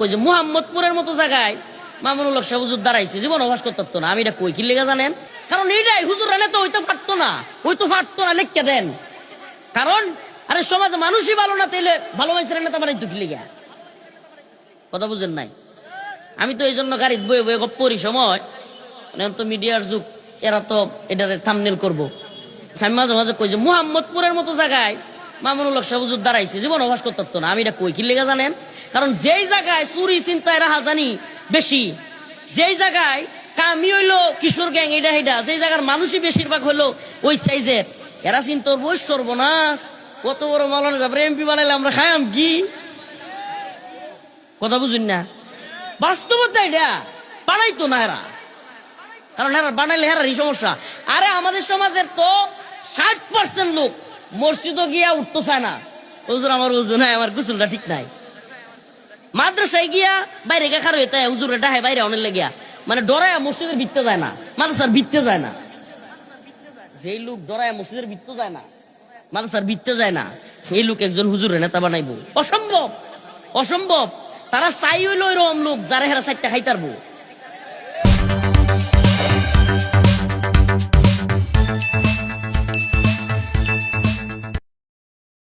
ওই যে মুহাম্মদপুরের মতো জায়গায় মামুনুল হক সাহেব হুজুর দাঁড়াইছে, জীবন অবাস করতো না। আমি এটা কই কি লেগে জানেন? কারণ এইটাই হুজুর রানে তো হইতে পারতো না, লিখতে দেন। কারণ আরে সমাজে মানুষই ভালো না, তাইলে ভালো মানুষের নেতা বানাইতো কি লেগে? কথা বুঝেন নাই? আমি তো এই জন্য গাড়িতে বয়ে বয়ে পড়ি সময়, এখন তো মিডিয়ার যুগ, এরা তো এটার থাম্বনেল করবো। আমি মাঝে মাঝে কই যে মুহাম্মদপুরের মতো জায়গায় মামুনুল হক সাহেব হুজুর দাঁড়াইছে, জীবন অবাস করতো না। আমি এটা কই কি লেগে জানেন? কারণ যেই জায়গায় চুরি চিন্তায় রাহাজানি বেশি, যেই জায়গায় কামি হইলো কিশোর গ্যাং এটা হেডা, যেই জায়গার মানুষই বেশিরভাগ হইলো ওই সাইজের, এরা চিন্তা করবো ওই সর্বনাশ, কত বড় মাওলানা সাহেব এমপি বানাইলে আমরা খায়াম কি? কথা বুঝুন না? বাস্তবতা এটা বানাইতো না এরা, কারণ এরা বানাইলে হেরারই সমস্যা। আরে আমাদের সমাজের তো 60% লোক মসজিদও গিয়া উঠতে চায় না, হুজুর আমার উজু নাই, আমার গোসলটা ঠিক নাই। মাদ্রাসায় গিয়া বাইরে খারো হইতে হুজুর ডাহে বাইরে অনেক লেগিয়া, মানে ডরায় মসজিদের ভিত্তে যায় না, মাদ্রাসার ভিত্তে যায় না। যেই লোক ডরায় মসজিদের ভিত্তে যায় না, মাদ্রাসার ভিত্তে যায় না, সেই লোক একজন হুজুরের নেতা বানাইবো? অসম্ভব, অসম্ভব। তারা চাই হইলো এরকম লোক যারা হেরা চারটা খাইতারবো।